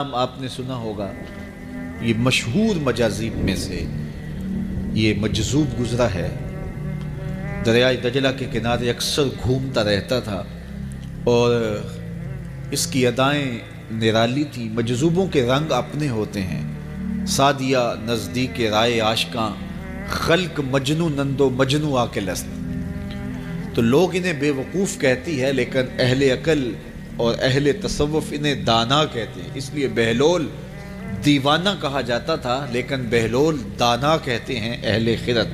نام آپ نے سنا ہوگا، یہ مشہور مجاذیب میں سے یہ مجذوب گزرا ہے۔ دریائے دجلہ کے کنارے اکثر گھومتا رہتا تھا اور اس کی ادائیں نرالی تھی۔ مجذوبوں کے رنگ اپنے ہوتے ہیں، سادیہ نزدیک رائے عاشقاں، خلق مجنو نندو مجنو آکل است۔ تو لوگ انہیں بے وقوف کہتی ہے، لیکن اہل عقل اور اہل تصوف انہیں دانا کہتے ہیں۔ اس لیے بہلول دیوانہ کہا جاتا تھا، لیکن بہلول دانا کہتے ہیں اہل خرد،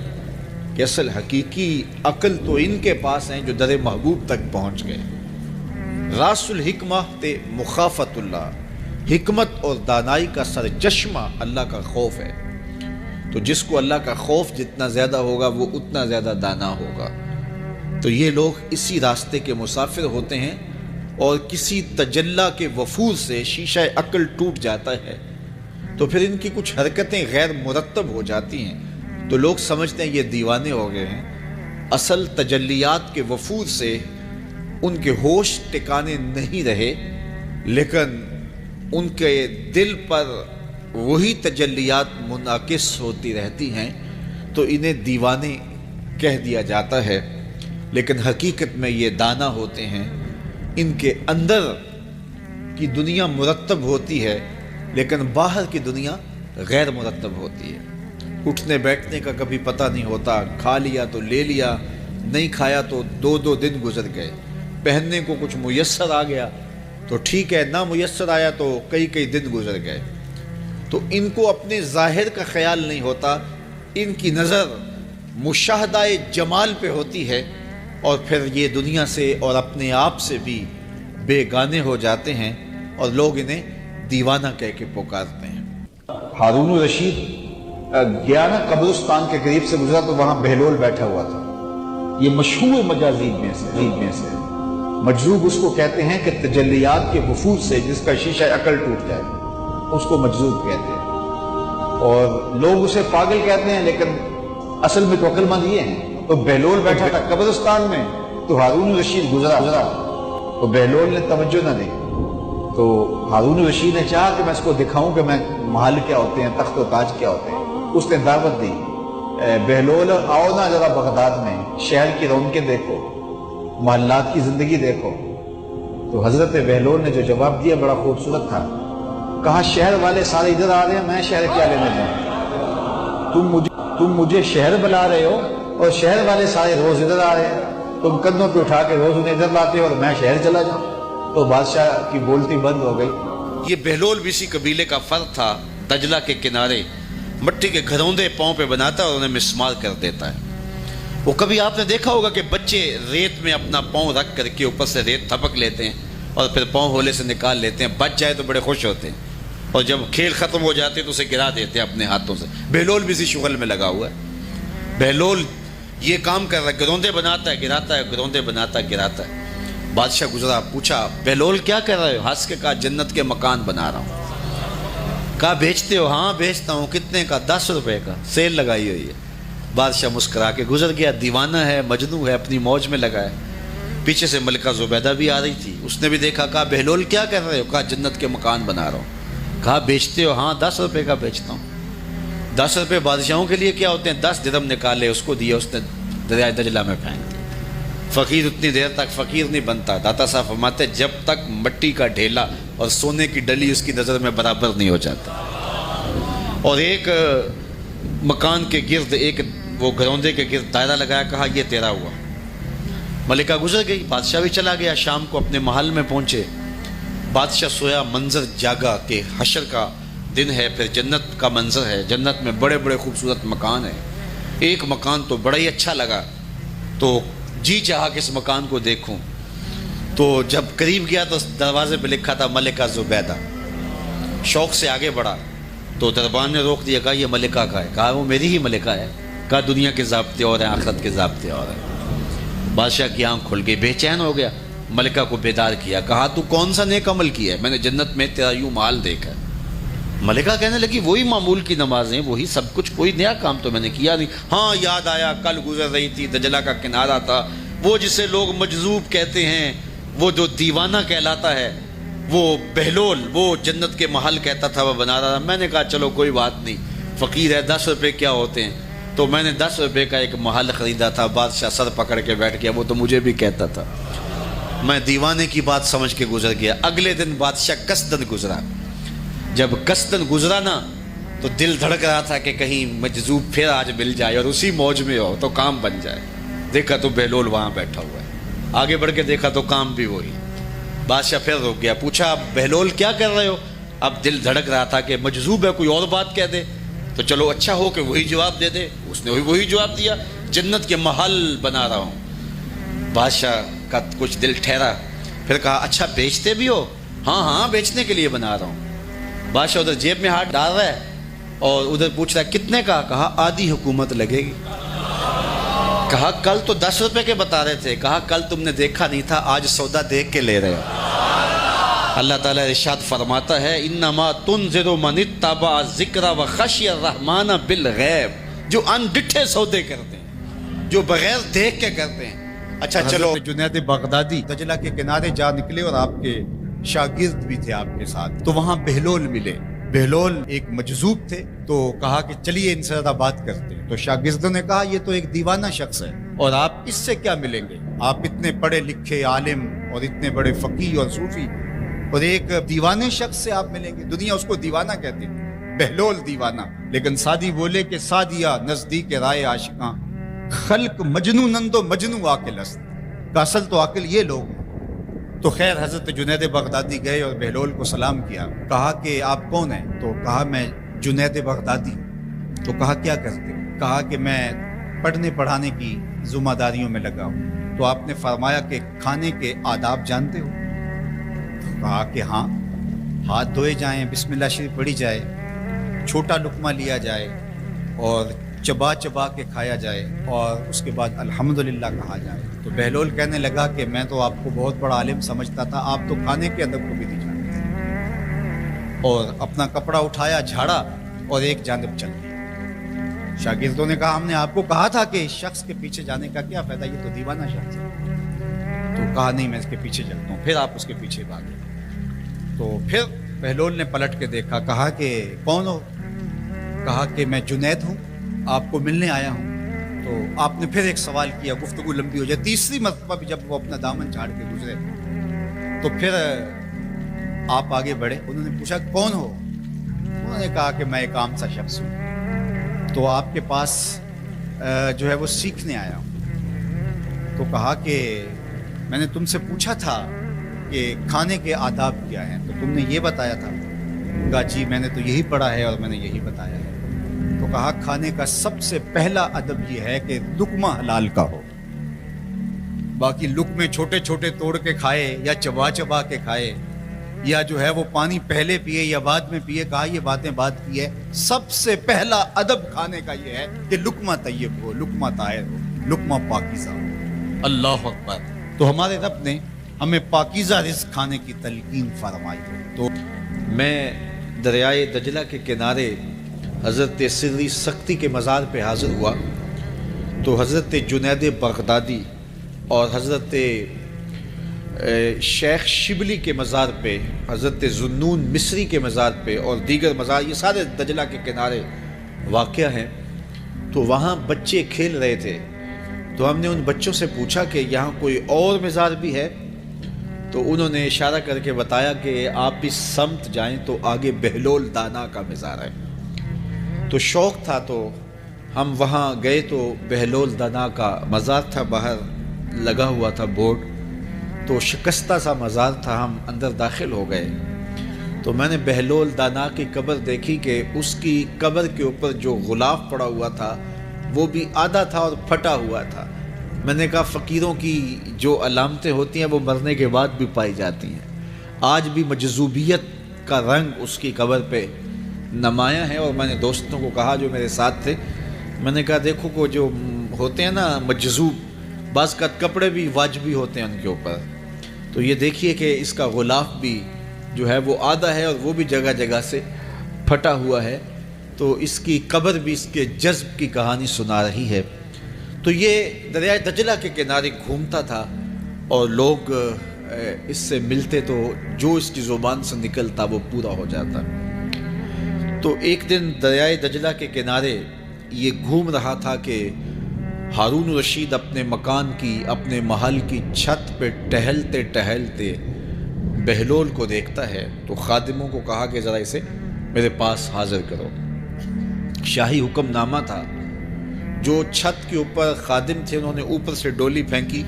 کہ اصل حقیقی عقل تو ان کے پاس ہیں جو در محبوب تک پہنچ گئے۔ راس الحکمہ تے مخافت اللہ، حکمت اور دانائی کا سرچشمہ اللہ کا خوف ہے۔ تو جس کو اللہ کا خوف جتنا زیادہ ہوگا وہ اتنا زیادہ دانا ہوگا۔ تو یہ لوگ اسی راستے کے مسافر ہوتے ہیں، اور کسی تجلی کے وفور سے شیشہ عقل ٹوٹ جاتا ہے تو پھر ان کی کچھ حرکتیں غیر مرتب ہو جاتی ہیں، تو لوگ سمجھتے ہیں یہ دیوانے ہو گئے ہیں۔ اصل تجلیات کے وفور سے ان کے ہوش ٹکانے نہیں رہے، لیکن ان کے دل پر وہی تجلیات منعکس ہوتی رہتی ہیں، تو انہیں دیوانے کہہ دیا جاتا ہے، لیکن حقیقت میں یہ دانا ہوتے ہیں۔ ان کے اندر کی دنیا مرتب ہوتی ہے، لیکن باہر کی دنیا غیر مرتب ہوتی ہے۔ اٹھنے بیٹھنے کا کبھی پتہ نہیں ہوتا، کھا لیا تو لے لیا، نہیں کھایا تو دو دن گزر گئے۔ پہننے کو کچھ میسر آ گیا تو ٹھیک ہے، نہ میسر آیا تو کئی دن گزر گئے۔ تو ان کو اپنے ظاہر کا خیال نہیں ہوتا، ان کی نظر مشاہدہ جمال پہ ہوتی ہے، اور پھر یہ دنیا سے اور اپنے آپ سے بھی بے گانے ہو جاتے ہیں، اور لوگ انہیں دیوانہ کہہ کے پکارتے ہیں۔ ہارون الرشید گیا نا قبرستان کے قریب سے گزرا تو وہاں بہلول بیٹھا ہوا تھا۔ یہ مشہور مجاذیب میں سے مجذوب اس کو کہتے ہیں کہ تجلیات کے وفور سے جس کا شیشہ عقل ٹوٹ جائے، اس کو مجذوب کہتے ہیں، اور لوگ اسے پاگل کہتے ہیں، لیکن اصل میں تو عقل مند یہ ہیں۔ تو بہلول بیٹھا تھا قبرستان میں، تو ہارون الرشید گزرا تو بہلول نے توجہ نہ دی، تو ہارون الرشید نے چاہا کہ میں اس کو دکھاؤں کہ میں محل کیا ہوتے ہیں، تخت و تاج کیا ہوتے ہیں۔ اس نے دعوت دی، بہلول آؤ نا ذرا بغداد میں، شہر کی رونقیں دیکھو، محلات کی زندگی دیکھو۔ تو حضرت بہلول نے جو جواب دیا بڑا خوبصورت تھا، کہا شہر والے سارے ادھر آ رہے ہیں، میں شہر کیا لینے جاؤں؟ تم مجھے شہر بلا رہے ہو، اور شہر والے سارے روز ادھر آ رہے ہیں، تم کندھوں پہ اٹھا کے روز انہیں ادھر لاتے ہو اور میں شہر چلا جاؤں۔ تو بادشاہ کی بولتی بند ہو گئی۔ یہ بہلول بھی اسی قبیلے کا فرد تھا، دجلہ کے کنارے مٹی کے گھروندے پاؤں پہ بناتا ہے اور انہیں مسمار کر دیتا ہے۔ وہ کبھی آپ نے دیکھا ہوگا کہ بچے ریت میں اپنا پاؤں رکھ کر کے اوپر سے ریت تھپک لیتے ہیں اور پھر پاؤں ہولے سے نکال لیتے ہیں، بچ جائے تو بڑے خوش ہوتے ہیں، اور جب کھیل ختم ہو جاتے تو اسے گرا دیتے ہیں اپنے ہاتھوں سے۔ بہلول بھی اسی شغل میں لگا ہوا ہے۔ بہلول یہ کام کر رہا ہے، گروندے بناتا ہے گراتا ہے، گروندے بناتا ہے گراتا ہے۔ بادشاہ گزرا، پوچھا بہلول کیا کر رہے ہو؟ ہنس کے کہا جنت کے مکان بنا رہا ہوں۔ کہا بیچتے ہو؟ ہاں بیچتا ہوں۔ کتنے کا؟ 10 روپے کا، سیل لگائی ہوئی ہے۔ بادشاہ مسکرا کے گزر گیا، دیوانہ ہے، مجنو ہے، اپنی موج میں لگا ہے۔ پیچھے سے ملکہ زبیدہ بھی آ رہی تھی، اس نے بھی دیکھا، کہا بہلول کیا کر رہے ہو؟ کہا جنت کے مکان بنا رہا ہوں۔ کہا بیچتے ہو؟ ہاں 10 روپے کا بیچتا ہوں۔ 10 روپے بادشاہوں کے لیے کیا ہوتے ہیں؟ 10 درہم نکالے، اس کو دیا، اس نے دریائے دجلہ میں پھینک دیا۔ فقیر اتنی دیر تک فقیر نہیں بنتا۔ داتا صاحب فرماتے جب تک مٹی کا ڈھیلا اور سونے کی ڈلی اس کی نظر میں برابر نہیں ہو جاتا۔ اور ایک مکان کے گرد، ایک وہ گروندے کے گرد دائرہ لگایا، کہا یہ تیرا ہوا۔ ملکہ گزر گئی، بادشاہ بھی چلا گیا۔ شام کو اپنے محل میں پہنچے، بادشاہ سویا، منظر جاگا کہ حشر کا دن ہے، پھر جنت کا منظر ہے، جنت میں بڑے بڑے خوبصورت مکان ہیں۔ ایک مکان تو بڑا ہی اچھا لگا، تو جی چاہا کہ اس مکان کو دیکھوں۔ تو جب قریب گیا تو دروازے پہ لکھا تھا ملکہ زبیدہ۔ شوق سے آگے بڑھا تو دربان نے روک دیا، کہا یہ ملکہ کا ہے؟ کہا وہ میری ہی ملکہ ہے۔ کہا دنیا کے ضابطے اور ہیں، آخرت کے ضابطے اور ہیں۔ بادشاہ کی آنکھ کھل گئی، بے چین ہو گیا، ملکہ کو بیدار کیا، کہا تو کون سا نیک عمل کیا ہے؟ میں نے جنت میں تیرا یوں محل دیکھا ہے۔ ملکہ کہنے لگی وہی معمول کی نمازیں، وہی سب کچھ، کوئی نیا کام تو میں نے کیا نہیں۔ ہاں یاد آیا، کل گزر رہی تھی، دجلہ کا کنارہ تھا، وہ جسے لوگ مجذوب کہتے ہیں، وہ جو دیوانہ کہلاتا ہے، وہ بہلول وہ جنت کے محل کہتا تھا وہ بنا رہا تھا. میں نے کہا چلو کوئی بات نہیں, فقیر ہے, 10 روپے کیا ہوتے ہیں. تو میں نے 10 روپے کا ایک محل خریدا تھا. بادشاہ سر پکڑ کے بیٹھ گیا, وہ تو مجھے بھی کہتا تھا. میں دیوانے کی بات سمجھ کے گزر گیا. اگلے دن بادشاہ قصدن گزرا. جب قصدن گزرا نا تو دل دھڑک رہا تھا کہ کہیں مجذوب پھر آج مل جائے اور اسی موج میں ہو تو کام بن جائے. دیکھا تو بہلول وہاں بیٹھا ہوا ہے. آگے بڑھ کے دیکھا تو کام بھی وہی. بادشاہ پھر رک گیا, پوچھا بہلول کیا کر رہے ہو؟ اب دل دھڑک رہا تھا کہ مجذوب ہے, کوئی اور بات کہہ دے تو چلو اچھا ہو کہ وہی جواب دے دے. اس نے وہی جواب دیا, جنت کے محل بنا رہا ہوں. بادشاہ کا کچھ دل ٹھہرا, پھر کہا اچھا بیچتے بھی ہو؟ ہاں ہاں بیچنے کے لیے بنا رہا ہوں. بادشاہ ادھر جیب میں ہاتھ ڈال رہا ہے اور ادھر پوچھ رہا ہے کتنے کا؟ کہا آدھی حکومت لگے گی. کہا کل تو 10 روپے کے بتا رہے تھے. کہا کل تم نے دیکھا نہیں تھا, آج سودا دیکھ کے لے رہے ہو. اللہ تعالیٰ ارشاد فرماتا ہے انما تنذر من اتبع الذکر وخشی الرحمن بالغیب, جو ان ڈٹھے سودے کرتے ہیں, جو بغیر دیکھ کے کرتے ہیں. اچھا چلو, جنید بغدادی دجلہ کے کنارے جا نکلے اور آپ کے شاگرد بھی تھے آپ کے ساتھ, تو وہاں بہلول ملے. بہلول ایک مجذوب تھے, تو کہا کہ چلیے ان سے زیادہ بات کرتے ہیں. تو شاگردوں نے کہا یہ تو ایک دیوانہ شخص ہے اور آپ اس سے کیا ملیں گے؟ آپ اتنے پڑھے لکھے عالم اور اتنے بڑے فقیہ اور صوفی, اور ایک دیوانے شخص سے آپ ملیں گے؟ دنیا اس کو دیوانہ کہتی ہے, بہلول دیوانہ. لیکن سادی بولے کہ سادیا نزدیک رائے عاشقاں, خلق مجنو نندو مجنو عاقل است, کا اصل تو عاقل یہ لوگ ہیں. تو خیر حضرت جنید بغدادی گئے اور بہلول کو سلام کیا. کہا کہ آپ کون ہیں؟ تو کہا میں جنید بغدادی. تو کہا کیا کرتے ہو؟ کہا کہ میں پڑھنے پڑھانے کی ذمہ داریوں میں لگا ہوں. تو آپ نے فرمایا کہ کھانے کے آداب جانتے ہو؟ تو کہا کہ ہاں, ہاتھ دھوئے جائیں, بسم اللہ شریف پڑھی جائے, چھوٹا لقمہ لیا جائے اور چبا چبا کے کھایا جائے اور اس کے بعد الحمدللہ کہا جائے. تو بہلول کہنے لگا کہ میں تو آپ کو بہت بڑا عالم سمجھتا تھا, آپ تو کھانے کے ادب کو بھی نہیں جانتے. اور اپنا کپڑا اٹھایا, جھاڑا اور ایک جانب چل گیا. شاگردوں نے کہا ہم نے آپ کو کہا تھا کہ اس شخص کے پیچھے جانے کا کیا فائدہ, یہ تو دیوانہ شخص ہے. تو کہا نہیں میں اس کے پیچھے چلتا ہوں. پھر آپ اس کے پیچھے بھاگے. تو پھر بہلول نے پلٹ کے دیکھا, کہا کہ کون ہو؟ کہا کہ میں جنید ہوں, آپ کو ملنے آیا ہوں. تو آپ نے پھر ایک سوال کیا, گفتگو لمبی ہو جائے. تیسری مرتبہ بھی جب وہ اپنا دامن جھاڑ کے گزرے تو پھر آپ آگے بڑھے. انہوں نے پوچھا کون ہو؟ انہوں نے کہا کہ میں ایک عام سا شخص ہوں, تو آپ کے پاس جو ہے وہ سیکھنے آیا ہوں. تو کہا کہ میں نے تم سے پوچھا تھا کہ کھانے کے آداب کیا ہیں, تو تم نے یہ بتایا تھا. کہا جی میں نے تو یہی پڑھا ہے اور میں نے یہی بتایا ہے. تو کہا کھانے کا سب سے پہلا ادب یہ ہے کہ لقمہ حلال کا ہو. باقی لقمے چھوٹے چھوٹے توڑ کے کھائے یا چبا چبا کے کھائے یا جو ہے وہ پانی پہلے پیے یا بعد میں پیے, کہا یہ باتیں بات کی ہے. سب سے پہلا ادب کھانے کا یہ ہے کہ لقمہ طیب ہو, لقمہ طاہر ہو, لقمہ پاکیزہ ہو. اللہ اکبر. تو ہمارے رب نے ہمیں پاکیزہ رزق کھانے کی تلقین فرمائی ہے. تو میں دریائے دجلہ کے کنارے حضرت سری سختی کے مزار پہ حاضر ہوا تو حضرت جنید بغدادی اور حضرت شیخ شبلی کے مزار پہ, حضرت ذوالنون مصری کے مزار پہ اور دیگر مزار, یہ سارے دجلہ کے کنارے واقع ہیں. تو وہاں بچے کھیل رہے تھے. تو ہم نے ان بچوں سے پوچھا کہ یہاں کوئی اور مزار بھی ہے؟ تو انہوں نے اشارہ کر کے بتایا کہ آپ اس سمت جائیں تو آگے بہلول دانا کا مزار ہے. تو شوق تھا تو ہم وہاں گئے تو بہلول دانا کا مزار تھا, باہر لگا ہوا تھا بورڈ. تو شکستہ سا مزار تھا, ہم اندر داخل ہو گئے. تو میں نے بہلول دانا کی قبر دیکھی کہ اس کی قبر کے اوپر جو غلاف پڑا ہوا تھا وہ بھی آدھا تھا اور پھٹا ہوا تھا. میں نے کہا فقیروں کی جو علامتیں ہوتی ہیں وہ مرنے کے بعد بھی پائی جاتی ہیں. آج بھی مجذوبیت کا رنگ اس کی قبر پہ نمایاں ہے. اور میں نے دوستوں کو کہا جو میرے ساتھ تھے, میں نے کہا دیکھو کو جو ہوتے ہیں نا مجذوب, بعض کا کپڑے بھی واجبی ہوتے ہیں ان کے اوپر, تو یہ دیکھیے کہ اس کا غلاف بھی جو ہے وہ آدھا ہے اور وہ بھی جگہ جگہ سے پھٹا ہوا ہے. تو اس کی قبر بھی اس کے جذب کی کہانی سنا رہی ہے. تو یہ دریائے دجلہ کے کنارے گھومتا تھا اور لوگ اس سے ملتے تو جو اس کی زبان سے نکلتا وہ پورا ہو جاتا۔ تو ایک دن دریائے دجلہ کے کنارے یہ گھوم رہا تھا کہ ہارون رشید اپنے مکان کی، اپنے محل کی چھت پہ ٹہلتے ٹہلتے بہلول کو دیکھتا ہے، تو خادموں کو کہا کہ ذرا اسے میرے پاس حاضر کرو۔ شاہی حکم نامہ تھا، جو چھت کے اوپر خادم تھے انہوں نے اوپر سے ڈولی پھینکی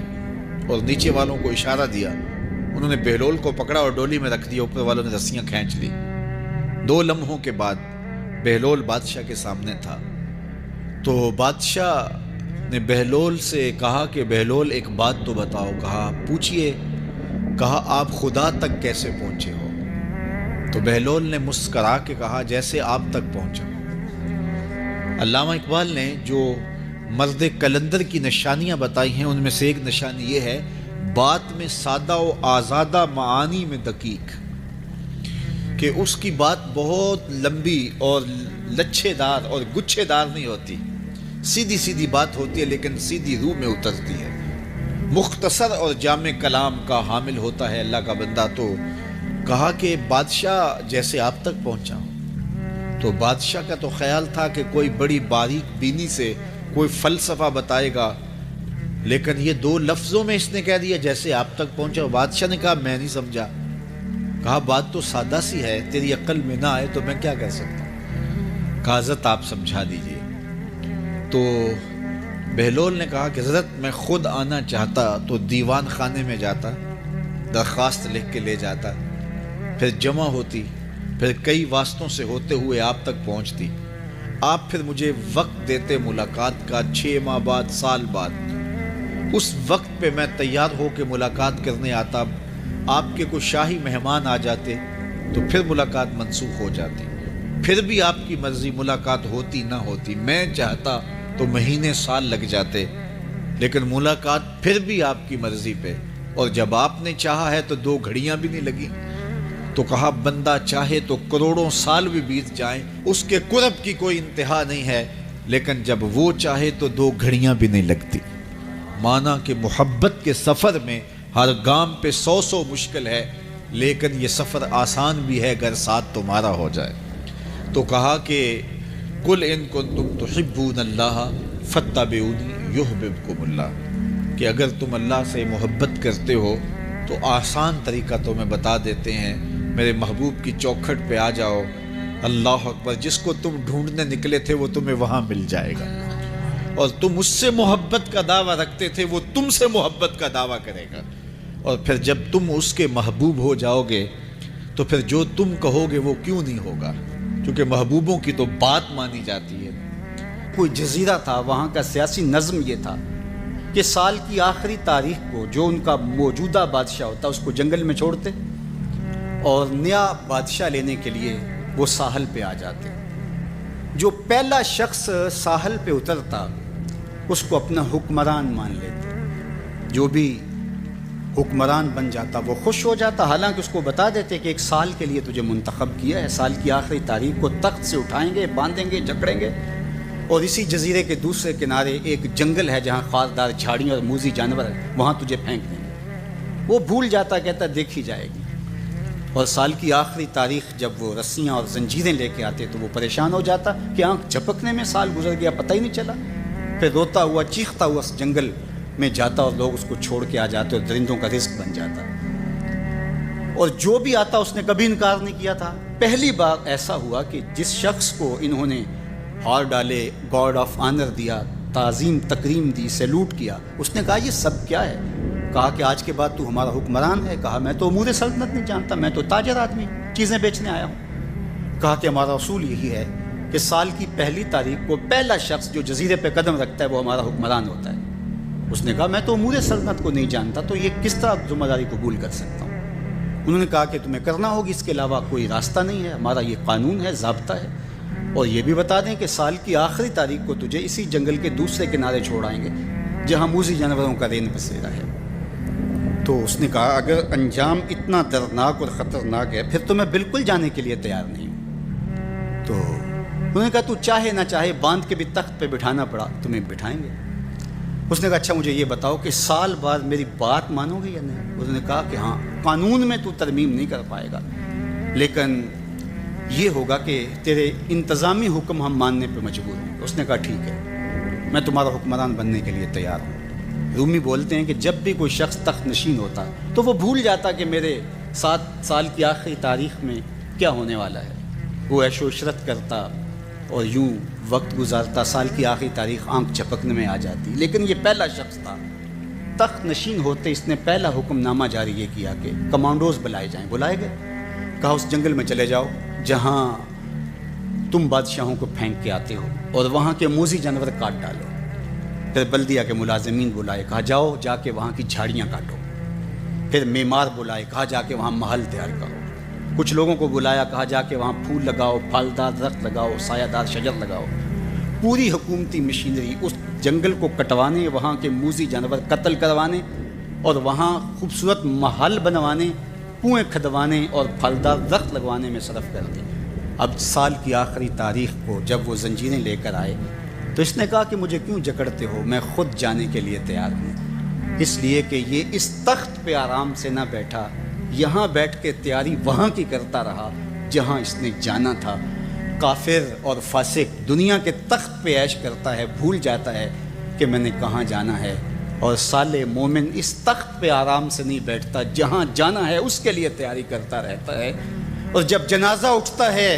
اور نیچے والوں کو اشارہ دیا، انہوں نے بہلول کو پکڑا اور ڈولی میں رکھ دیا، اوپر والوں نے رسیاں کھینچ لی۔ 2 لمحوں کے بعد بہلول بادشاہ کے سامنے تھا۔ تو بادشاہ نے بہلول سے کہا کہ بہلول ایک بات تو بتاؤ۔ کہا پوچھئے۔ کہا آپ خدا تک کیسے پہنچے ہو؟ تو بہلول نے مسکرا کے کہا جیسے آپ تک پہنچا۔ علامہ اقبال نے جو مرد کلندر کی نشانیاں بتائی ہیں ان میں سے ایک نشانی یہ ہے، بات میں سادہ و آزادہ، معانی میں دقیق، کہ اس کی بات بہت لمبی اور لچھے دار اور گچھے دار نہیں ہوتی، سیدھی سیدھی بات ہوتی ہے لیکن سیدھی روح میں اترتی ہے، مختصر اور جامع کلام کا حامل ہوتا ہے اللہ کا بندہ۔ تو کہا کہ بادشاہ جیسے آپ تک پہنچا ہوں۔ تو بادشاہ کا تو خیال تھا کہ کوئی بڑی باریک بینی سے کوئی فلسفہ بتائے گا، لیکن یہ 2 لفظوں میں اس نے کہہ دیا جیسے آپ تک پہنچا۔ بادشاہ نے کہا میں نہیں سمجھا۔ کہا بات تو سادہ سی ہے، تیری عقل میں نہ آئے تو میں کیا کر سکتا ہوں؟ کہا حضرت آپ سمجھا دیجئے۔ تو بہلول نے کہا کہ حضرت میں خود آنا چاہتا تو دیوان خانے میں جاتا، درخواست لکھ کے لے جاتا، پھر جمع ہوتی، پھر کئی واسطوں سے ہوتے ہوئے آپ تک پہنچتی، آپ پھر مجھے وقت دیتے ملاقات کا، 6 ماہ بعد، سال بعد۔ اس وقت پہ میں تیار ہو کے ملاقات کرنے آتا، آپ کے کوئی شاہی مہمان آ جاتے تو پھر ملاقات منسوخ ہو جاتی، پھر بھی آپ کی مرضی ملاقات ہوتی نہ ہوتی، میں چاہتا تو مہینے سال لگ جاتے، لیکن ملاقات پھر بھی آپ کی مرضی پہ، اور جب آپ نے چاہا ہے تو 2 گھڑیاں بھی نہیں لگی۔ تو کہا بندہ چاہے تو کروڑوں سال بھی بیت جائیں، اس کے قرب کی کوئی انتہا نہیں ہے، لیکن جب وہ چاہے تو 2 گھڑیاں بھی نہیں لگتی۔ مانا کہ محبت کے سفر میں ہر گام پہ 100 مشکل ہے، لیکن یہ سفر آسان بھی ہے اگر ساتھ تمہارا ہو جائے۔ تو کہا کہ قل ان کنتم تحبون اللہ فاتبعونی یحببکم اللہ، کہ اگر تم اللہ سے محبت کرتے ہو تو آسان طریقہ تمہیں بتا دیتے ہیں، میرے محبوب کی چوکھٹ پہ آ جاؤ، اللہ اکبر، جس کو تم ڈھونڈنے نکلے تھے وہ تمہیں وہاں مل جائے گا، اور تم اس سے محبت کا دعویٰ رکھتے تھے وہ تم سے محبت کا دعویٰ کرے گا، اور پھر جب تم اس کے محبوب ہو جاؤ گے تو پھر جو تم کہو گے وہ کیوں نہیں ہوگا، کیونکہ محبوبوں کی تو بات مانی جاتی ہے۔ کوئی جزیرہ تھا، وہاں کا سیاسی نظم یہ تھا کہ سال کی آخری تاریخ کو جو ان کا موجودہ بادشاہ ہوتا اس کو جنگل میں چھوڑتے اور نیا بادشاہ لینے کے لیے وہ ساحل پہ آ جاتے۔ جو پہلا شخص ساحل پہ اترتا اس کو اپنا حکمران مان لیتے، جو بھی حکمران بن جاتا وہ خوش ہو جاتا، حالانکہ اس کو بتا دیتے کہ 1 سال کے لیے تجھے منتخب کیا ہے، سال کی آخری تاریخ کو تخت سے اٹھائیں گے، باندھیں گے، جکڑیں گے، اور اسی جزیرے کے دوسرے کنارے ایک جنگل ہے جہاں خاردار جھاڑیاں اور موذی جانور ہیں، وہاں تجھے پھینک دیں گے۔ وہ بھول جاتا، کہتا دیکھی جائے گی، اور سال کی آخری تاریخ جب وہ رسیاں اور زنجیریں لے کے آتے تو وہ پریشان ہو جاتا کہ آنکھ جھپکنے میں سال گزر گیا، پتہ ہی نہیں چلا، پھر روتا ہوا چیختا ہوا اس جنگل میں جاتا اور لوگ اس کو چھوڑ کے آ جاتے اور درندوں کا رزق بن جاتا، اور جو بھی آتا اس نے کبھی انکار نہیں کیا تھا۔ پہلی بار ایسا ہوا کہ جس شخص کو انہوں نے ہار ڈالے، گارڈ آف آنر دیا، تعظیم تکریم دی، سیلوٹ کیا، اس نے کہا یہ سب کیا ہے؟ کہا کہ آج کے بعد تو ہمارا حکمران ہے۔ کہا میں تو امور سلطنت نہیں جانتا، میں تو تاجر آدمی چیزیں بیچنے آیا ہوں۔ کہا کہ ہمارا اصول یہی ہے کہ سال کی پہلی تاریخ کو پہلا شخص جو جزیرے پہ قدم رکھتا ہے وہ ہمارا حکمران ہوتا ہے۔ اس نے کہا میں تو امور سلطنت کو نہیں جانتا، تو یہ کس طرح ذمہ داری قبول کر سکتا ہوں؟ انہوں نے کہا کہ تمہیں کرنا ہوگی، اس کے علاوہ کوئی راستہ نہیں ہے، ہمارا یہ قانون ہے، ضابطہ ہے، اور یہ بھی بتا دیں کہ سال کی آخری تاریخ کو تجھے اسی جنگل کے دوسرے کنارے چھوڑ آئیں گے جہاں موذی جانوروں کا رین بسیرا ہے۔ تو اس نے کہا اگر انجام اتنا دردناک اور خطرناک ہے پھر تو میں بالکل جانے کے لیے تیار نہیں ہوں۔ تو انہوں نے کہا تو چاہے نہ چاہے باندھ کے بھی تخت پہ بٹھانا پڑا تمہیں بٹھائیں گے۔ اس نے کہا اچھا مجھے یہ بتاؤ کہ سال بعد میری بات مانو گے یا نہیں؟ اس نے کہا کہ ہاں، قانون میں تو ترمیم نہیں کر پائے گا، لیکن یہ ہوگا کہ تیرے انتظامی حکم ہم ماننے پہ مجبور ہیں۔ اس نے کہا ٹھیک ہے، میں تمہارا حکمران بننے کے لیے تیار ہوں۔ رومی بولتے ہیں کہ جب بھی کوئی شخص تخت نشین ہوتا تو وہ بھول جاتا کہ میرے 7 سال کی آخری تاریخ میں کیا ہونے والا ہے۔ وہ عیش و عشرت کرتا اور یوں وقت گزارتا، سال کی آخری تاریخ آنکھ جھپکنے میں آ جاتی۔ لیکن یہ پہلا شخص تھا، تخت نشین ہوتے اس نے پہلا حکم نامہ جاری یہ کیا کہ کمانڈوز بلائے جائیں۔ بلائے گئے، کہا اس جنگل میں چلے جاؤ جہاں تم بادشاہوں کو پھینک کے آتے ہو، اور وہاں کے موذی جانور کاٹ ڈالو۔ پھر بلدیہ کے ملازمین بلائے، کہا جاؤ جا کے وہاں کی جھاڑیاں کاٹو۔ پھر معمار بلائے، کہا جا کے وہاں محل تیار کرو۔ کچھ لوگوں کو بلایا، کہا جا کے وہاں پھول لگاؤ، پھلدار درخت لگاؤ، سایہ دار شجر لگاؤ۔ پوری حکومتی مشینری اس جنگل کو کٹوانے، وہاں کے موذی جانور قتل کروانے، اور وہاں خوبصورت محل بنوانے، کنویں کھدوانے اور پھلدار درخت لگوانے میں صرف کر دی۔ اب سال کی آخری تاریخ کو جب وہ زنجیریں لے کر آئے تو اس نے کہا کہ مجھے کیوں جکڑتے ہو، میں خود جانے کے لیے تیار ہوں، اس لیے کہ یہ اس تخت پہ آرام سے نہ بیٹھا، یہاں بیٹھ کے تیاری وہاں کی کرتا رہا جہاں اس نے جانا تھا۔ کافر اور فاسق دنیا کے تخت پہ عیش کرتا ہے، بھول جاتا ہے کہ میں نے کہاں جانا ہے، اور صالح مومن اس تخت پہ آرام سے نہیں بیٹھتا، جہاں جانا ہے اس کے لیے تیاری کرتا رہتا ہے۔ اور جب جنازہ اٹھتا ہے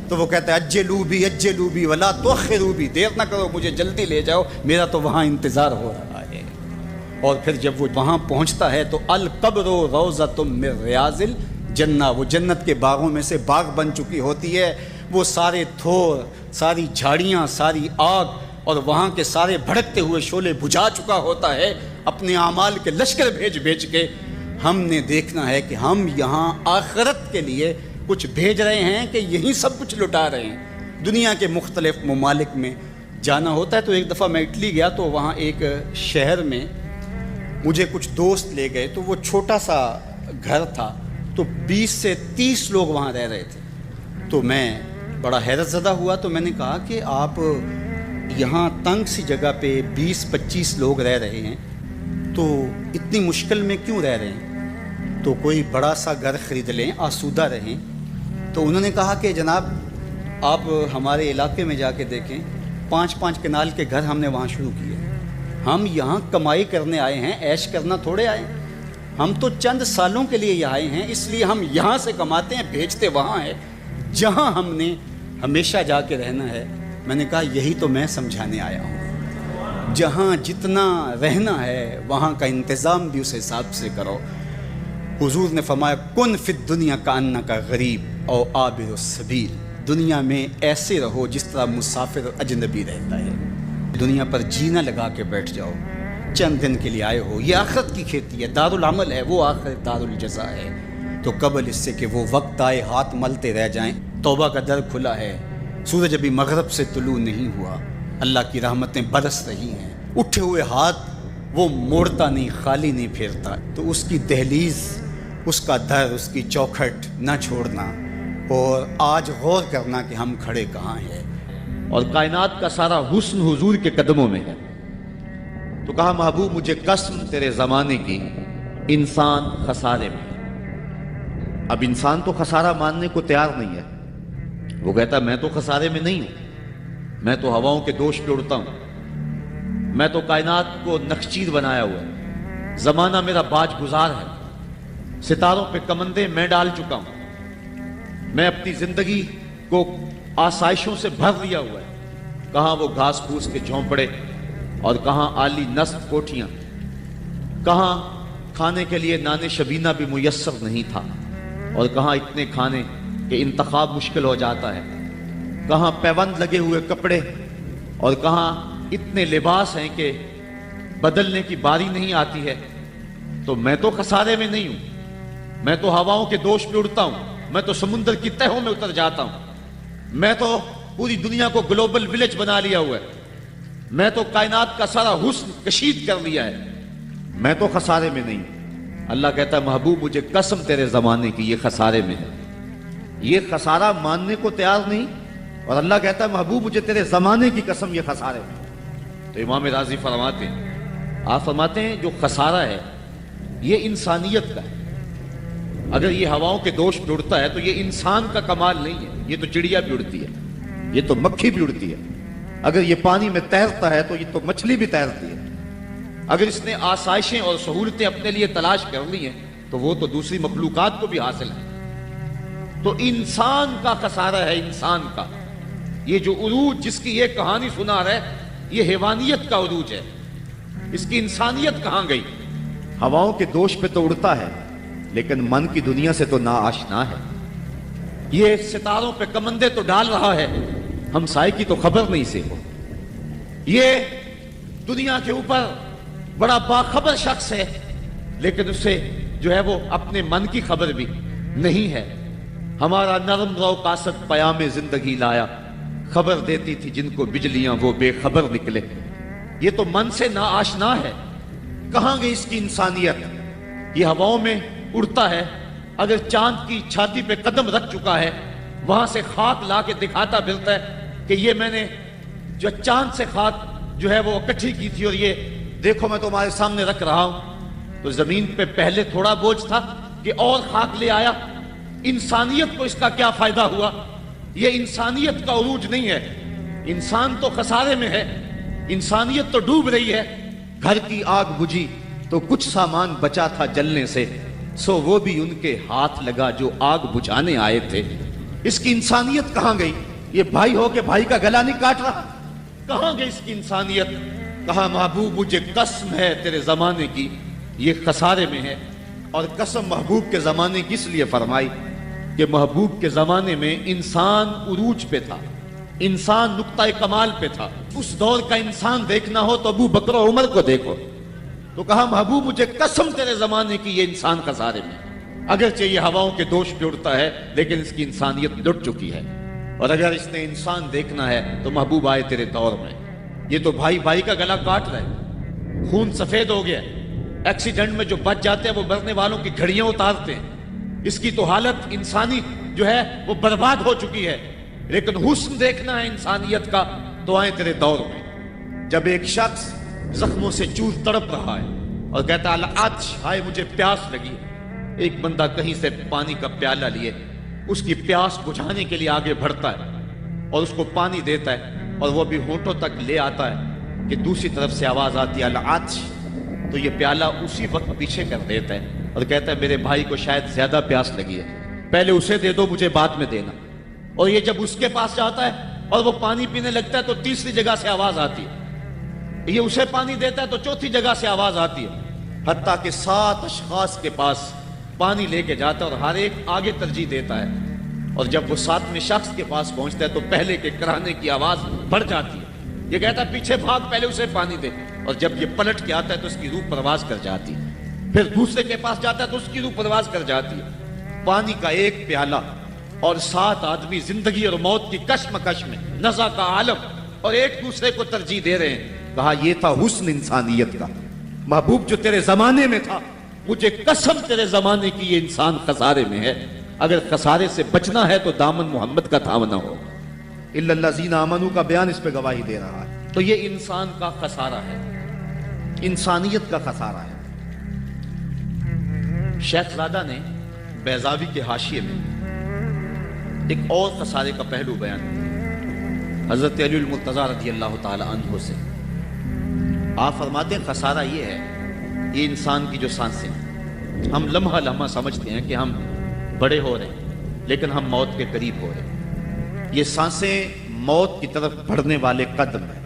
تو وہ کہتا ہے اجلوا بی ولا تؤخروا بی، دیر نہ کرو، مجھے جلدی لے جاؤ، میرا تو وہاں انتظار ہو رہا ہے۔ اور پھر جب وہ وہاں پہنچتا ہے تو القبر روضۃ من ریاض الجنہ، وہ جنت کے باغوں میں سے باغ بن چکی ہوتی ہے۔ وہ سارے تھور، ساری جھاڑیاں، ساری آگ اور وہاں کے سارے بھڑکتے ہوئے شعلے بجھا چکا ہوتا ہے، اپنے اعمال کے لشکر بھیج کے۔ ہم نے دیکھنا ہے کہ ہم یہاں آخرت کے لیے کچھ بھیج رہے ہیں کہ یہیں سب کچھ لٹا رہے ہیں۔ دنیا کے مختلف ممالک میں جانا ہوتا ہے۔ تو ایک دفعہ میں اٹلی گیا تو وہاں ایک شہر میں مجھے کچھ دوست لے گئے، تو وہ چھوٹا سا گھر تھا، تو 20 سے 30 لوگ وہاں رہ رہے تھے۔ تو میں بڑا حیرت زدہ ہوا، تو میں نے کہا کہ آپ یہاں تنگ سی جگہ پہ 20-25 لوگ رہ رہے ہیں، تو اتنی مشکل میں کیوں رہ رہے ہیں؟ تو کوئی بڑا سا گھر خرید لیں، آسودہ رہیں۔ تو انہوں نے کہا کہ جناب آپ ہمارے علاقے میں جا کے دیکھیں، 5-5 کنال کے گھر ہم نے وہاں شروع کیے۔ ہم یہاں کمائی کرنے آئے ہیں، عیش کرنا تھوڑے آئے ہیں۔ ہم تو چند سالوں کے لیے یہاں آئے ہیں، اس لیے ہم یہاں سے کماتے ہیں، بھیجتے وہاں ہے جہاں ہم نے ہمیشہ جا کے رہنا ہے۔ میں نے کہا یہی تو میں سمجھانے آیا ہوں، جہاں جتنا رہنا ہے وہاں کا انتظام بھی اس حساب سے کرو۔ حضور نے فرمایا کن فی الدنیا کانک غریب او عابر السبیل، دنیا میں ایسے رہو جس طرح مسافر اجنبی رہتا ہے۔ دنیا پر جینا لگا کے بیٹھ جاؤ، چند دن کے لیے آئے ہو، یہ آخرت کی کھیتی ہے، دار العمل ہے، وہ آخرت دار الجزا ہے۔ تو قبل اس سے کہ وہ وقت آئے ہاتھ ملتے رہ جائیں، توبہ کا در کھلا ہے، سورج ابھی مغرب سے طلوع نہیں ہوا، اللہ کی رحمتیں برس رہی ہیں، اٹھے ہوئے ہاتھ وہ موڑتا نہیں، خالی نہیں پھیرتا۔ تو اس کی دہلیز، اس کا در، اس کی چوکھٹ نہ چھوڑنا، اور آج غور کرنا کہ ہم کھڑے کہاں ہیں۔ اور کائنات کا سارا حسن حضور کے قدموں میں ہے۔ تو کہا محبوب مجھے قسم تیرے زمانے کی، انسان خسارے میں ہے۔ اب انسان تو خسارہ ماننے کو تیار نہیں ہے۔ وہ کہتا میں تو خسارے میں نہیں ہوں، میں تو ہواؤں کے دوش پہ اڑتا ہوں، میں تو کائنات کو نقشچیر بنایا ہوا ہے، زمانہ میرا باج گزار ہے، ستاروں پہ کمندے میں ڈال چکا ہوں، میں اپنی زندگی کو آسائشوں سے بھر لیا ہوا ہے۔ کہاں وہ گھاس پھوس کے جھونپڑے اور کہاں عالی نصب کوٹھیاں، کہاں کھانے کے لیے نان شبینہ بھی میسر نہیں تھا، اور کہاں اتنے کھانے کہ انتخاب مشکل ہو جاتا ہے، کہاں پیوند لگے ہوئے کپڑے اور کہاں اتنے لباس ہیں کہ بدلنے کی باری نہیں آتی ہے۔ تو میں تو خسارے میں نہیں ہوں، میں تو ہواؤں کے دوش پہ اڑتا ہوں، میں تو سمندر کی تہوں میں اتر جاتا ہوں، میں تو پوری دنیا کو گلوبل ولیج بنا لیا ہوا ہے، میں تو کائنات کا سارا حسن کشید کر لیا ہے، میں تو خسارے میں نہیں ہوں۔ اللہ کہتا ہے محبوب مجھے قسم تیرے زمانے کی، یہ خسارے میں ہے، یہ خسارہ ماننے کو تیار نہیں، اور اللہ کہتا ہے محبوب مجھے تیرے زمانے کی قسم، یہ خسارے میں۔ تو امام راضی فرماتے ہیں آپ فرماتے ہیں جو خسارہ ہے یہ انسانیت کا ہے. اگر یہ ہواؤں کے دوش پہ اڑتا ہے تو یہ انسان کا کمال نہیں ہے. یہ تو چڑیا بھی اڑتی ہے, یہ تو مکھی بھی اڑتی ہے. اگر یہ پانی میں تیرتا ہے تو یہ تو مچھلی بھی تیرتی ہے. اگر اس نے آسائشیں اور سہولتیں اپنے لیے تلاش کر لی ہیں تو وہ تو دوسری مخلوقات کو بھی حاصل ہے. تو انسان کا خسارہ ہے, انسان کا. یہ جو عروج جس کی یہ کہانی سنا رہا ہے یہ حیوانیت کا عروج ہے. اس کی انسانیت کہاں گئی؟ ہواؤں کے دوش پہ تو اڑتا ہے لیکن من کی دنیا سے تو ناآشنا ہے. یہ ستاروں پہ کمندے تو ڈال رہا ہے, ہمسائے کی تو خبر نہیں سے. یہ دنیا کے اوپر بڑا باخبر شخص ہے لیکن اسے جو ہے وہ اپنے من کی خبر بھی نہیں ہے. ہمارا نرم رو قاصد پیام زندگی لایا, خبر دیتی تھی جن کو بجلیاں وہ بے خبر نکلے. یہ تو من سے ناآشنا ہے. کہاں گئی اس کی انسانیت؟ یہ ہواؤں میں اڑتا ہے, اگر چاند کی چھاتی پہ قدم رکھ چکا ہے وہاں سے خاک لا کے دکھاتا پھرتا ہے کہ یہ میں نے جو چاند سے خاک جو ہے وہ اکٹھی کی تھی اور یہ دیکھو میں تمہارے سامنے رکھ رہا ہوں. تو زمین پہ پہلے تھوڑا بوجھ تھا کہ اور خاک لے آیا. انسانیت کو اس کا کیا فائدہ ہوا؟ یہ انسانیت کا عروج نہیں ہے. انسان تو خسارے میں ہے, انسانیت تو ڈوب رہی ہے. گھر کی آگ بجھی تو کچھ سامان بچا تھا جلنے سے, سو وہ بھی ان کے ہاتھ لگا جو آگ بجھانے آئے تھے. اس کی انسانیت کہاں گئی؟ یہ بھائی ہو کے بھائی کا گلا نہیں کاٹ رہا. کہاں گئی اس کی انسانیت؟ کہا محبوب مجھے قسم ہے تیرے زمانے کی یہ خسارے میں ہے. اور قسم محبوب کے زمانے کی اس لیے فرمائی کہ محبوب کے زمانے میں انسان عروج پہ تھا, انسان نقطہ کمال پہ تھا. اس دور کا انسان دیکھنا ہو تو ابو بکر و عمر کو دیکھو. تو کہا محبوب مجھے قسم تیرے زمانے کی یہ انسان خسارے میں. اگرچہ یہ ہواؤں کے دوش پہ اڑتا ہے لیکن اس کی انسانیت لٹ چکی ہے. اور اگر اس نے انسان دیکھنا ہے تو محبوب آئے تیرے دور میں. یہ تو بھائی بھائی کا گلا کاٹ رہا ہے, خون سفید ہو گیا. ایکسیڈنٹ میں جو بچ جاتے ہیں وہ مرنے والوں کی گھڑیاں اتارتے ہیں. اس کی تو حالت انسانی جو ہے وہ برباد ہو چکی ہے. لیکن حسن دیکھنا ہے انسانیت کا تو آئے تیرے دور میں. جب ایک شخص زخموں سے چور تڑپ رہا ہے اور کہتا ہے آج ہائے مجھے پیاس لگی, ایک بندہ کہیں سے پانی کا پیالہ لیے اس کی پیاس بجھانے کے لیے آگے بڑھتا ہے اور اس کو پانی دیتا ہے اور وہ بھی ہونٹوں تک لے آتا ہے کہ دوسری طرف سے آواز آتی ہے آج, تو یہ پیالہ اسی وقت پیچھے کر دیتا ہے اور کہتا ہے میرے بھائی کو شاید زیادہ پیاس لگی ہے, پہلے اسے دے دو مجھے بعد میں دینا. اور یہ جب اس کے پاس جاتا ہے اور وہ پانی پینے لگتا ہے تو تیسری جگہ سے آواز آتی ہے. یہ اسے پانی دیتا ہے تو چوتھی جگہ سے آواز آتی ہے. حتیٰ کہ 7 اشخاص کے پاس پانی لے کے جاتا ہے اور ہر ایک آگے ترجیح دیتا ہے. اور جب وہ 7ویں شخص کے پاس پہنچتا ہے تو پہلے کے کرانے کی آواز بڑھ جاتی ہے. یہ کہتا ہے پیچھے بھاگ, پہلے اسے پانی دے. اور جب یہ پلٹ کے آتا ہے تو اس کی روح پرواز کر جاتی ہے. پھر دوسرے کے پاس جاتا ہے تو اس کی روح پرواز کر جاتی ہے. پانی کا ایک پیالہ اور 7 آدمی زندگی اور موت کی کشمکش میں, نزا کا عالم, اور ایک دوسرے کو ترجیح دے رہے ہیں. کہا یہ تھا حسن انسانیت کا. محبوب جو تیرے زمانے میں تھا مجھے قسم تیرے زمانے کی یہ انسان خسارے میں ہے. اگر خسارے سے بچنا ہے تو دامن محمد کا تھامنا ہو. الا الذین آمنوا کا بیان اس پہ گواہی دے رہا ہے. تو یہ انسان کا خسارہ ہے, انسانیت کا خسارہ ہے. شیخ زادہ نے بیضاوی کے حاشیے میں ایک اور خسارے کا پہلو بیان کیا حضرت علی المرتضیٰ رضی اللہ تعالی عنہ سے. آپ فرماتے ہیں خسارہ یہ ہے, یہ انسان کی جو سانسیں ہیں, ہم لمحہ لمحہ سمجھتے ہیں کہ ہم بڑے ہو رہے ہیں لیکن ہم موت کے قریب ہو رہے ہیں. یہ سانسیں موت کی طرف بڑھنے والے قدم ہیں.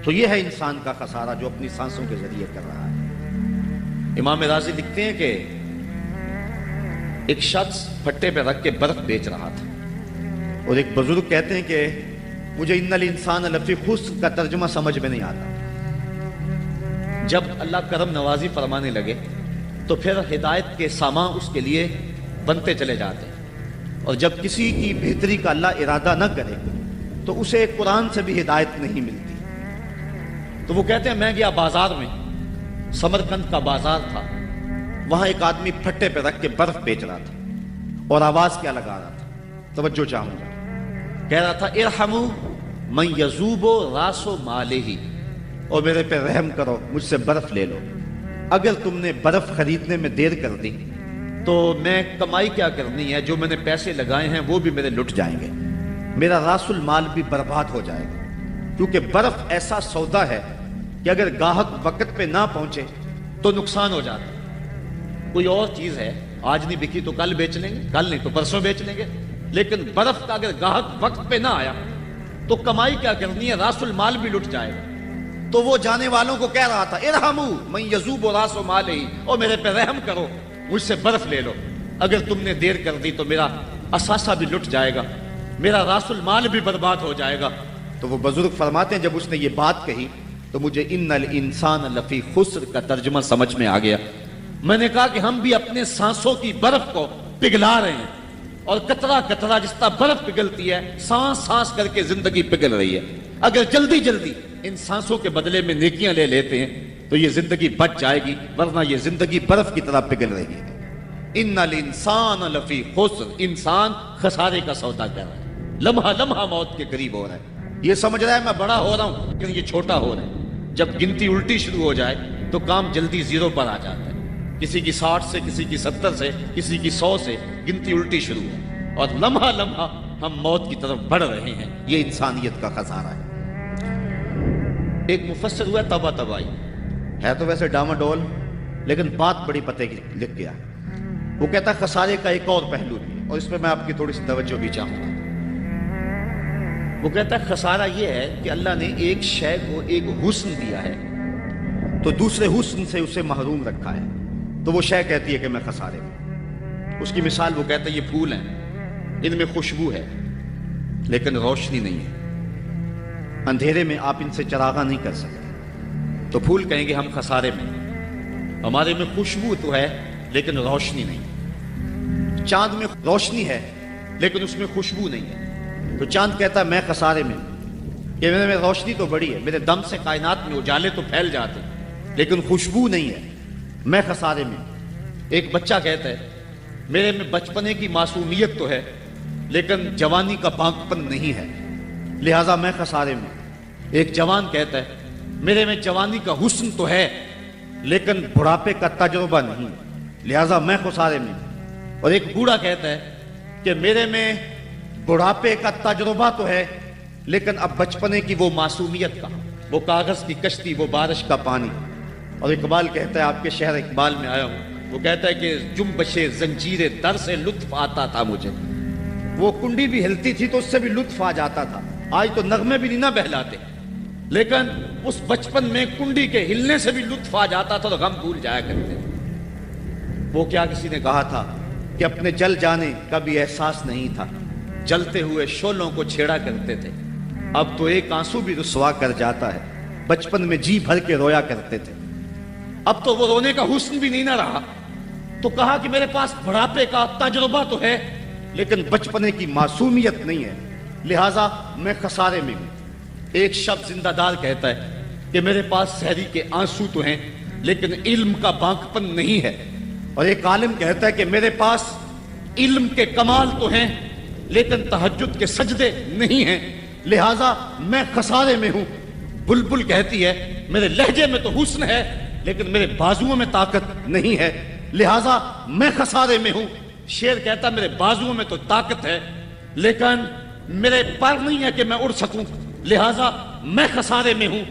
تو یہ ہے انسان کا خسارہ جو اپنی سانسوں کے ذریعے کر رہا ہے. امام راضی لکھتے ہیں کہ ایک شخص پھٹے پہ رکھ کے برف بیچ رہا تھا اور ایک بزرگ کہتے ہیں کہ مجھے ان الانسان لفی خسر کا ترجمہ سمجھ میں نہیں آتا. جب اللہ کرم نوازی فرمانے لگے تو پھر ہدایت کے سامان اس کے لیے بنتے چلے جاتے ہیں, اور جب کسی کی بہتری کا اللہ ارادہ نہ کرے تو اسے قرآن سے بھی ہدایت نہیں ملتی. تو وہ کہتے ہیں میں گیا بازار میں, سمرقند کا بازار تھا, وہاں ایک آدمی پھٹے پہ رکھ کے برف بیچ رہا تھا اور آواز کیا لگا رہا تھا, توجہ چاہوں گا, کہہ رہا تھا ارحموا من یذوب راس مالہ, اور میرے پہ رحم کرو، مجھ سے برف لے لو۔ اگر تم نے برف خریدنے میں دیر کر دی تو میں کمائی کیا کرنی ہے؟ جو میں نے پیسے لگائے ہیں وہ بھی میرے لٹ جائیں گے، میرا راس المال بھی برباد ہو جائے گا، کیونکہ برف ایسا سودا ہے کہ اگر گاہک وقت پہ نہ پہنچے تو نقصان ہو جاتا ہے۔ کوئی اور چیز ہے، آج نہیں بکی تو کل بیچ لیں گے، کل نہیں تو پرسوں بیچ لیں گے، لیکن برف کا اگر گاہک وقت پہ نہ آیا تو کمائی کیا کرنی ہے؟ راس المال بھی لٹ جائے گا۔ تو وہ جانے والوں کو کہہ رہا تھا ارحموا من یذوب راس مالہ، اور میرے پہ رحم کرو، مجھ سے برف لے لو، اگر تم نے دیر کر دی تو میرا اثاثہ بھی لٹ جائے گا، میرا راس المال بھی برباد ہو جائے گا۔ تو وہ بزرگ فرماتے ہیں جب اس نے یہ بات کہی تو مجھے ان الانسان لفی خسر کا ترجمہ سمجھ میں آ گیا۔ میں نے کہا کہ ہم بھی اپنے سانسوں کی برف کو پگھلا رہے ہیں، اور قطرہ قطرہ جس طرح برف پگھلتی ہے، سانس سانس کر کے زندگی پگھل رہی ہے۔ اگر جلدی جلدی ان سانسوں کے بدلے میں نیکیاں لے لیتے ہیں تو یہ زندگی بچ جائے گی، ورنہ یہ زندگی برف کی طرح پگھل رہی ہے۔ ان الانسان لفی خسر، انسان خسارے کا سودا کر رہا ہے، لمحہ لمحہ موت کے قریب ہو رہا ہے، یہ سمجھ رہا ہے میں بڑا ہو رہا ہوں لیکن یہ چھوٹا ہو رہا ہے۔ جب گنتی الٹی شروع ہو جائے تو کام جلدی زیرو پر آ جاتا ہے، کسی کی 60 سے، کسی کی 70 سے، کسی کی 100 سے گنتی الٹی شروع ہے، اور لمحہ لمحہ ہم موت کی طرف بڑھ رہے ہیں۔ یہ انسانیت کا خسارہ ہے۔ ایک مفسر ہوا تبا تبائی، ہے تو ویسے ڈاماڈول لیکن بات بڑی پتے کی لکھ گیا۔ وہ کہتا ہے خسارے کا ایک اور پہلو بھی، اور اس پہ میں آپ کی تھوڑی سی توجہ بھی چاہوں گا۔ وہ کہتا ہے خسارہ یہ ہے کہ اللہ نے ایک شے کو ایک حسن دیا ہے تو دوسرے حسن سے اسے محروم رکھا ہے، تو وہ شے کہتی ہے کہ میں خسارے میں۔ اس کی مثال وہ کہتا ہے یہ پھول ہیں، ان میں خوشبو ہے لیکن روشنی نہیں ہے، اندھیرے میں آپ ان سے چراغاں نہیں کر سکتے، تو پھول کہیں گے ہم خسارے میں، ہمارے میں خوشبو تو ہے لیکن روشنی نہیں۔ چاند میں روشنی ہے لیکن اس میں خوشبو نہیں ہے، تو چاند کہتا ہے میں خسارے میں، کہ میرے میں روشنی تو بڑی ہے، میرے دم سے کائنات میں اجالے تو پھیل جاتے لیکن خوشبو نہیں ہے، میں خسارے میں۔ ایک بچہ کہتا ہے میرے میں بچپنے کی معصومیت تو ہے لیکن جوانی کا پاکپن نہیں ہے، لہٰذا میں خسارے میں۔ ایک جوان کہتا ہے میرے میں جوانی کا حسن تو ہے لیکن بڑھاپے کا تجربہ نہیں، لہٰذا میں خسارے میں۔ اور ایک بوڑھا کہتا ہے کہ میرے میں بڑھاپے کا تجربہ تو ہے لیکن اب بچپنے کی وہ معصومیت کا، وہ کاغذ کی کشتی، وہ بارش کا پانی۔ اور اقبال کہتا ہے، آپ کے شہر اقبال میں آیا ہوں، وہ کہتا ہے کہ جنبش زنجیر در سے لطف آتا تھا مجھے، وہ کنڈی بھی ہلتی تھی تو اس سے بھی لطف آ جاتا تھا، آج تو نغمے بھی نہیں نہ بہلاتے، لیکن اس بچپن میں کنڈی کے ہلنے سے بھی لطف آ جاتا تھا تو غم بھول جایا کرتے تھے۔ وہ کیا کسی نے کہا تھا کہ اپنے جل جانے کا بھی احساس نہیں تھا، جلتے ہوئے شعلوں کو چھیڑا کرتے تھے، اب تو ایک آنسو بھی رسوا کر جاتا ہے، بچپن میں جی بھر کے رویا کرتے تھے، اب تو وہ رونے کا حسن بھی نہیں نہ رہا۔ تو کہا کہ میرے پاس بڑھاپے کا تجربہ تو ہے لیکن بچپنے کی معصومیت نہیں ہے، لہٰذا میں خسارے میں ہوں۔ ایک شخص زندہ دار کہتا ہے کہ میرے پاس سحری کے آنسو تو ہیں لیکن علم کا بانکپن نہیں ہے، اور ایک عالم کہتا ہے کہ میرے پاس علم کے کمال تو ہیں لیکن تہجد کے سجدے نہیں ہیں، لہٰذا میں خسارے میں ہوں۔ بلبل کہتی ہے میرے لہجے میں تو حسن ہے لیکن میرے بازوؤں میں طاقت نہیں ہے، لہٰذا میں خسارے میں ہوں۔ شیر کہتا ہے میرے بازوؤں میں تو طاقت ہے لیکن میرے پر نہیں ہے کہ میں اڑ سکوں، لہٰذا میں خسارے میں ہوں۔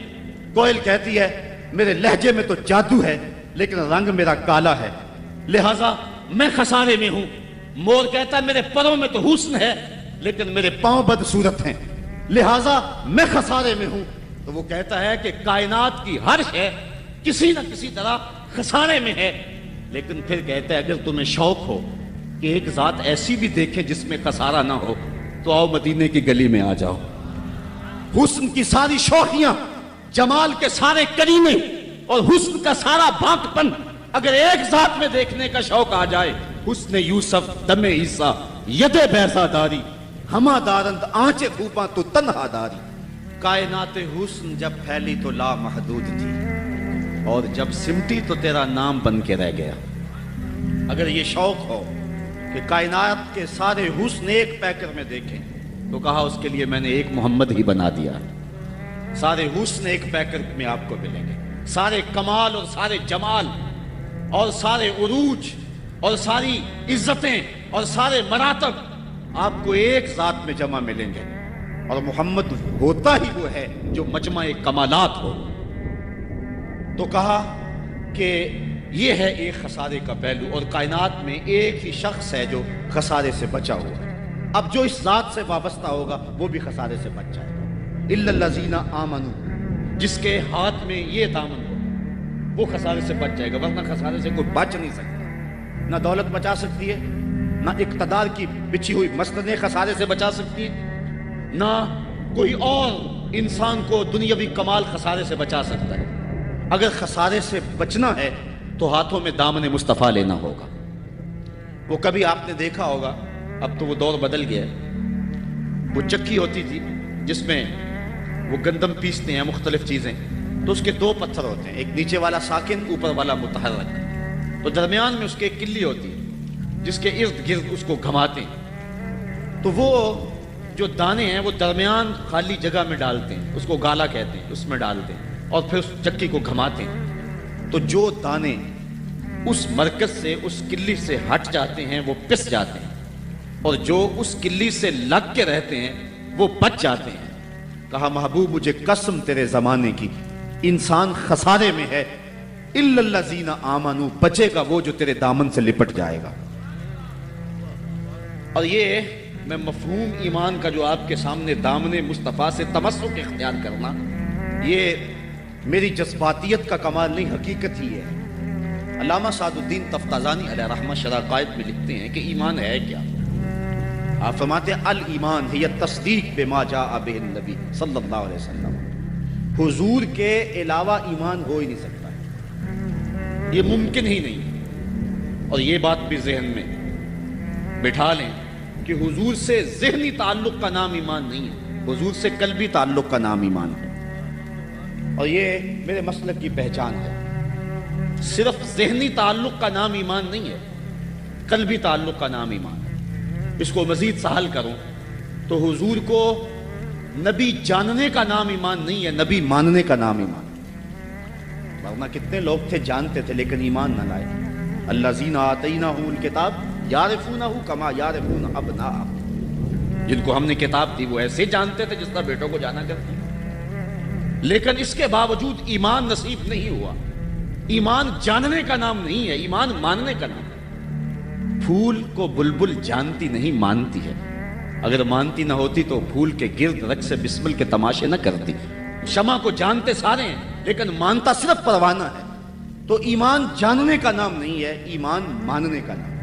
کوئل کہتی ہے میرے لہجے میں تو جادو ہے لیکن رنگ میرا کالا ہے، لہٰذا میں خسارے میں ہوں۔ مور کہتا ہے میرے پروں میں تو حسن ہے لیکن میرے پاؤں بدصورت ہیں، لہٰذا میں خسارے میں ہوں۔ تو وہ کہتا ہے کہ کائنات کی ہر شے کسی نہ کسی طرح خسارے میں ہے، لیکن پھر کہتا ہے اگر تمہیں شوق ہو کہ ایک ذات ایسی بھی دیکھیں جس میں خسارہ نہ ہو تو آؤ مدینے کی گلی میں آ جاؤ۔ حسن کی ساری شوخیاں، جمال کے سارے کرینے اور حسن کا سارا بانکپن اگر ایک ذات میں دیکھنے کا شوق آ جائے، حسن یوسف دم عیسیٰ ید بیضا داری، ہما دارند آنچے پھوپاں تو تنہا داری۔ کائنات حسن جب پھیلی تو لا محدود تھی اور جب سمٹی تو تیرا نام بن کے رہ گیا۔ اگر یہ شوق ہو کہ کائنات کے سارے حسن ایک پیکر میں دیکھیں تو کہا اس کے لیے میں نے ایک محمد ہی بنا دیا۔ سارے حسن ایک پیکٹ میں آپ کو ملیں گے، سارے کمال اور سارے جمال اور سارے عروج اور ساری عزتیں اور سارے مراتب آپ کو ایک ذات میں جمع ملیں گے، اور محمد ہوتا ہی وہ ہے جو مجمع کمالات ہو۔ تو کہا کہ یہ ہے ایک خسارے کا پہلو، اور کائنات میں ایک ہی شخص ہے جو خسارے سے بچا ہوا ہے۔ اب جو اس ذات سے وابستہ ہوگا وہ بھی خسارے سے بچ جائے گا۔ الا الذین آمنوا، جس کے ہاتھ میں یہ دامن ہو وہ خسارے سے بچ جائے گا، ورنہ خسارے سے کوئی بچ نہیں سکتا۔ نہ دولت بچا سکتی ہے، نہ اقتدار کی بچھی ہوئی مسندیں خسارے سے بچا سکتی ہیں، نہ کوئی اور انسان کو دنیاوی کمال خسارے سے بچا سکتا ہے۔ اگر خسارے سے بچنا ہے تو ہاتھوں میں دامن مصطفیٰ لینا ہوگا۔ وہ کبھی آپ نے دیکھا ہوگا، اب تو وہ دور بدل گیا ہے، وہ چکی ہوتی تھی جس میں وہ گندم پیستے ہیں، مختلف چیزیں، تو اس کے دو پتھر ہوتے ہیں، ایک نیچے والا ساکن، اوپر والا متحرک، تو درمیان میں اس کے ایک کلی ہوتی ہے جس کے ارد گرد اس کو گھماتے ہیں، تو وہ جو دانے ہیں وہ درمیان خالی جگہ میں ڈالتے ہیں، اس کو گالا کہتے ہیں، اس میں ڈالتے ہیں اور پھر اس چکی کو گھماتے ہیں، تو جو دانے اس مرکز سے، اس کلی سے ہٹ جاتے ہیں وہ پس جاتے ہیں، اور جو اس کلی سے لگ کے رہتے ہیں وہ بچ جاتے ہیں۔ کہا محبوب مجھے قسم تیرے زمانے کی، انسان خسارے میں ہے، الا الذین آمنوا، بچے گا وہ جو تیرے دامن سے لپٹ جائے گا۔ اور یہ میں مفہوم ایمان کا جو آپ کے سامنے دامن مصطفیٰ سے تمسک اختیار کرنا، یہ میری جذباتیت کا کمال نہیں، حقیقت ہی ہے۔ علامہ سعد الدین تفتازانی علیہ رحمہ شرح قائد میں لکھتے ہیں کہ ایمان ہے کیا؟ آپ فرماتے ہیں الایمان ہی تصدیق بما جاء بہ النبی صلی اللہ علیہ وسلم، حضور کے علاوہ ایمان ہو ہی نہیں سکتا، یہ ممکن ہی نہیں۔ اور یہ بات بھی ذہن میں بٹھا لیں کہ حضور سے ذہنی تعلق کا نام ایمان نہیں ہے، حضور سے قلبی تعلق کا نام ایمان ہے، اور یہ میرے مسلک کی پہچان ہے۔ صرف ذہنی تعلق کا نام ایمان نہیں ہے، قلبی تعلق کا نام ایمان ہے۔ اس کو مزید سہل کروں تو حضور کو نبی جاننے کا نام ایمان نہیں ہے، نبی ماننے کا نام ایمان ہے۔ ورنہ کتنے لوگ تھے جانتے تھے لیکن ایمان نہ لائے۔ الذین آتیناہم الکتاب یعرفونہ کما یعرفون ابناءہم، جن کو ہم نے کتاب دی وہ ایسے جانتے تھے جس طرح بیٹوں کو جانا کرتے، لیکن اس کے باوجود ایمان نصیب نہیں ہوا۔ ایمان جاننے کا نام نہیں ہے، ایمان ماننے کا نام ہے۔ پھول کو بلبل جانتی نہیں، مانتی ہے۔ اگر مانتی نہ ہوتی تو پھول کے گرد رقص بسمل کے تماشے نہ کرتی۔ شمع کو جانتے سارے ہیں لیکن مانتا صرف پروانہ ہے۔ تو ایمان جاننے کا نام نہیں ہے، ایمان ماننے کا نام ہے۔